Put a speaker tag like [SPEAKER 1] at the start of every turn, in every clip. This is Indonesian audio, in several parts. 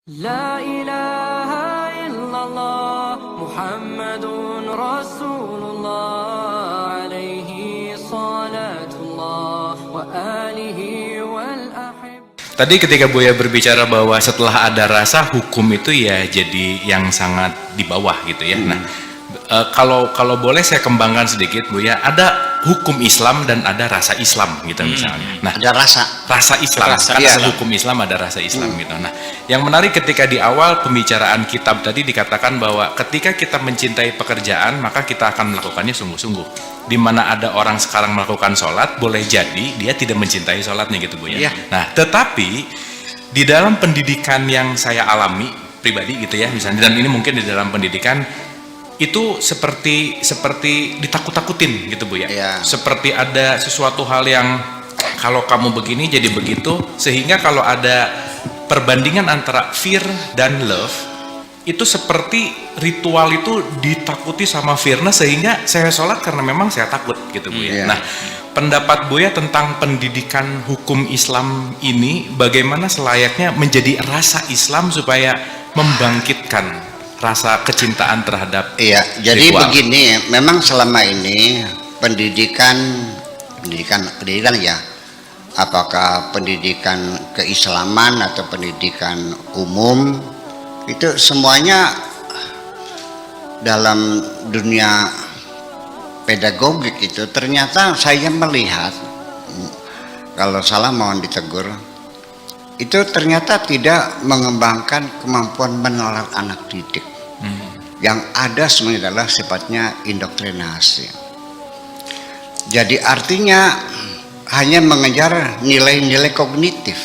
[SPEAKER 1] لا إله إلا الله محمد رسول الله عليه صلاة الله وآله والأحب.
[SPEAKER 2] Tadi ketika Buya berbicara bahwa setelah ada rasa, hukum itu ya jadi yang sangat di bawah gitu ya. Nah, kalau boleh saya kembangkan sedikit Buya, ada hukum Islam dan ada rasa Islam gitu misalnya. Nah,
[SPEAKER 3] ada rasa
[SPEAKER 2] Islam,
[SPEAKER 3] Rasa,
[SPEAKER 2] kan
[SPEAKER 3] iya.
[SPEAKER 2] ada hukum Islam, ada rasa Islam gitu. Nah, yang menarik ketika di awal pembicaraan kitab tadi dikatakan bahwa ketika kita mencintai pekerjaan maka kita akan melakukannya sungguh-sungguh. Di mana ada orang sekarang melakukan sholat, boleh jadi dia tidak mencintai sholatnya gitu Bu ya.
[SPEAKER 3] Iya.
[SPEAKER 2] Nah, tetapi di dalam pendidikan yang saya alami pribadi gitu ya misalnya, dan ini mungkin di dalam pendidikan itu seperti ditakut-takutin gitu Bu ya.
[SPEAKER 3] Iya.
[SPEAKER 2] Seperti ada sesuatu hal yang kalau kamu begini jadi begitu, sehingga kalau ada perbandingan antara fear dan love itu seperti ritual itu ditakuti sama fearness, sehingga saya sholat karena memang saya takut gitu Bu ya.
[SPEAKER 3] Iya.
[SPEAKER 2] Nah, pendapat Buya tentang pendidikan hukum Islam ini bagaimana selayaknya menjadi rasa Islam supaya membangkitkan rasa kecintaan terhadap
[SPEAKER 3] iya jadi
[SPEAKER 2] ritual.
[SPEAKER 3] begini, memang selama ini pendidikan ya, apakah pendidikan keislaman atau pendidikan umum, itu semuanya dalam dunia pedagogik itu ternyata saya melihat, kalau salah mohon ditegur, itu ternyata tidak mengembangkan kemampuan menolak anak didik. Yang ada sebenarnya adalah sifatnya indoktrinasi. Jadi artinya hanya mengejar nilai-nilai kognitif.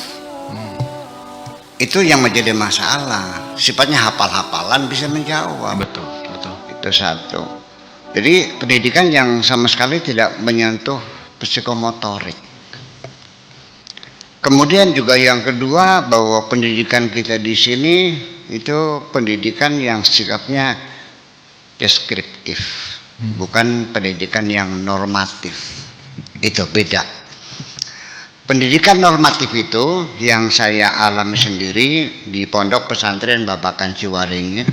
[SPEAKER 3] Itu yang menjadi masalah. Sifatnya hafal-hafalan bisa menjawab.
[SPEAKER 2] Betul.
[SPEAKER 3] Itu satu. Jadi pendidikan yang sama sekali tidak menyentuh psikomotorik. Kemudian juga yang kedua, bahwa pendidikan kita di sini itu pendidikan yang sikapnya deskriptif, bukan pendidikan yang normatif. Itu beda. Pendidikan normatif itu yang saya alami sendiri di Pondok Pesantren Babakan Ciwaringin.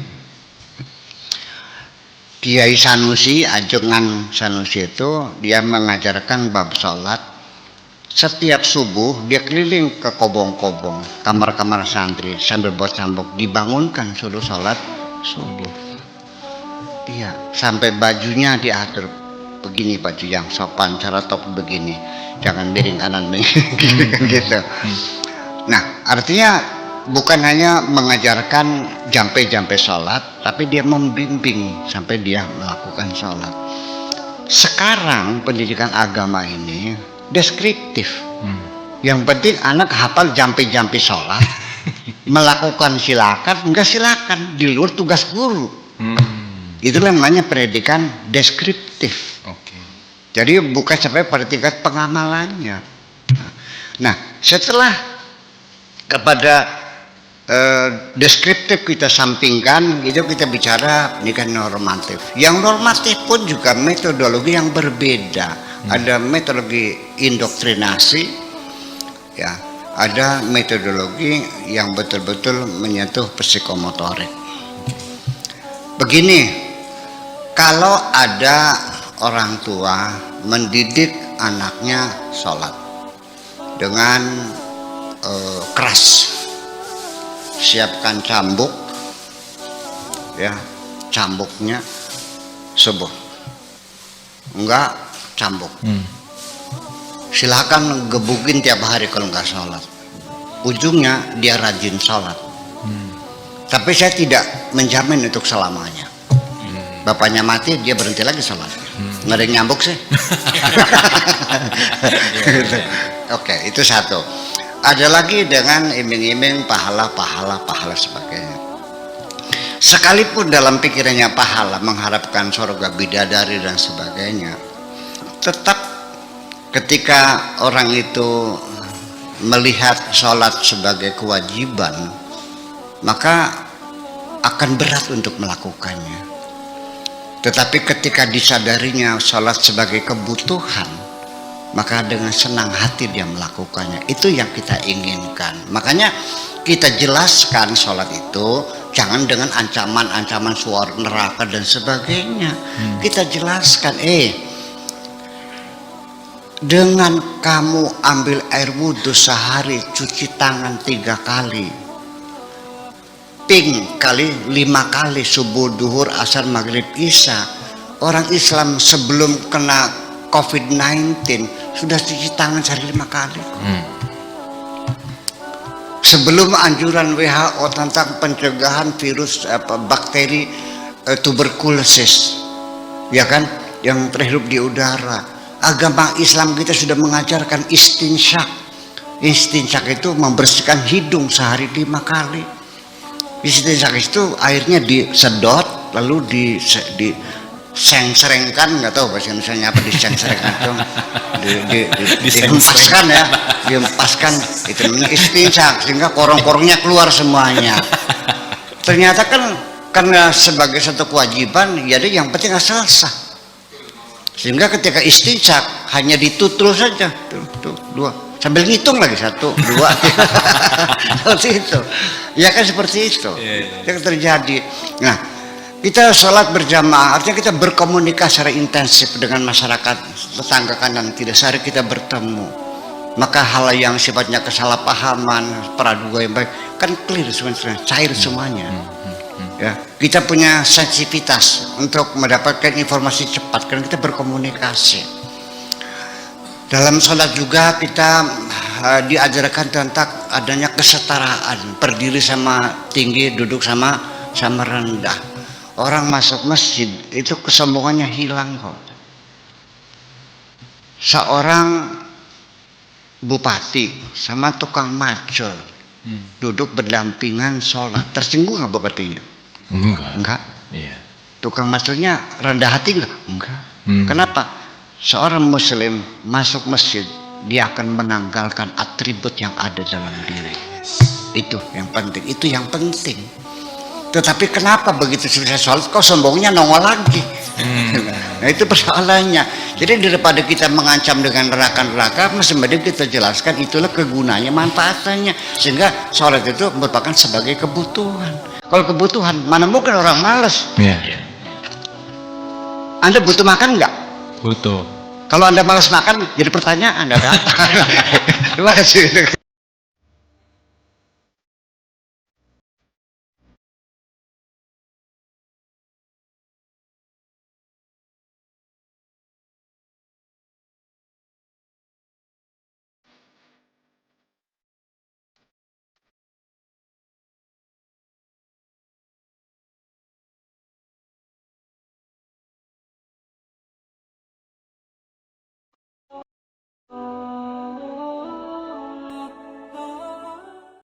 [SPEAKER 3] Kiai Sanusi, Ajengan Sanusi itu dia mengajarkan bab sholat. Setiap subuh dia keliling ke kobong-kobong, kamar-kamar santri sambil buat cambuk, dibangunkan suruh sholat subuh. Iya, sampai bajunya diatur begini, baju yang sopan, cara top begini, jangan miring kanan gitu. Nah, artinya bukan hanya mengajarkan jampe-jampe sholat, tapi dia membimbing sampai dia melakukan sholat. Sekarang pendidikan agama ini deskriptif. Yang penting anak hafal jampi-jampi sholat, melakukan silakan, enggak silakan, di luar tugas guru. Itulah namanya pendidikan deskriptif. Jadi bukan sampai pada tingkat pengamalannya. Nah, setelah kepada deskriptif kita sampingkan, itu kita bicara pendidikan normatif. Yang normatif pun juga metodologi yang berbeda. Ada metodologi indoktrinasi, ya, ada metodologi yang betul-betul menyentuh psikomotorik. Begini, kalau ada orang tua mendidik anaknya sholat dengan keras, siapkan cambuk, ya, cambuknya subuh, enggak cambuk, silakan gebukin tiap hari kalau nggak sholat. Ujungnya dia rajin sholat. Tapi saya tidak menjamin untuk selamanya. Bapaknya mati, dia berhenti lagi sholat. Nggak ada yang nyambuk sih. Oke, itu satu. Ada lagi dengan iming-iming pahala sebagainya. Sekalipun dalam pikirannya pahala, mengharapkan surga bidadari dan sebagainya, tetap ketika orang itu melihat sholat sebagai kewajiban, maka akan berat untuk melakukannya. Tetapi ketika disadarinya sholat sebagai kebutuhan, maka dengan senang hati dia melakukannya. Itu yang kita inginkan. Makanya kita jelaskan sholat itu jangan dengan ancaman-ancaman suara neraka dan sebagainya. Kita jelaskan, dengan kamu ambil air wudhu sehari, cuci tangan 3 kali, ping kali 5 kali, subuh, duhur, asar, maghrib, isya. Orang Islam sebelum kena COVID-19 sudah cuci tangan sehari 5 kali. Sebelum anjuran WHO tentang pencegahan virus bakteri tuberkulosis, ya kan, yang terhirup di udara, agama Islam kita sudah mengajarkan istinsyak. Istinsyak itu membersihkan hidung sehari 5 kali. Istinsyak itu airnya disedot lalu disengserengkan, nggak tahu bahasa Indonesia apa, disengserengkan itu dihempaskan ya, dihempaskan, itu namanya istinsyak, sehingga korong-korongnya keluar semuanya. Ternyata kan karena sebagai satu kewajiban, jadi yang penting asal sah, sehingga ketika istinsyak hanya ditutul saja, tuh 2, sambil ngitung lagi 1, 2, seperti itu ya kan, seperti itu yang terjadi. Nah, kita sholat berjamaah artinya kita berkomunikasi secara intensif dengan masyarakat tetangga kanan kiri, sehari kita bertemu, maka hal yang sifatnya kesalahpahaman, praduga yang baik kan clear semuanya, cair semuanya. Ya, kita punya sensitivitas untuk mendapatkan informasi cepat karena kita berkomunikasi. Dalam sholat juga kita diajarkan tentang adanya kesetaraan, berdiri sama tinggi, duduk sama rendah. Orang masuk masjid itu kesombongannya hilang kok. Seorang bupati sama tukang macul duduk berdampingan sholat, tersinggung nggak bupatinya? Enggak. Iya. Tukang maculnya rendah hati nggak? Enggak. Kenapa? Seorang muslim masuk masjid, dia akan menanggalkan atribut yang ada dalam diri. Itu yang penting. Itu yang penting. Tetapi kenapa begitu selesai sholat kok sombongnya nongol lagi? Nah itu persoalannya. Jadi daripada kita mengancam dengan neraka-neraka, mesti kita jelaskan itulah kegunaannya, manfaatnya, sehingga sholat itu merupakan sebagai kebutuhan. Kalau kebutuhan, mana mungkin orang malas? Anda butuh makan nggak? Butuh. Kalau Anda malas makan, jadi pertanyaan. Terima kasih.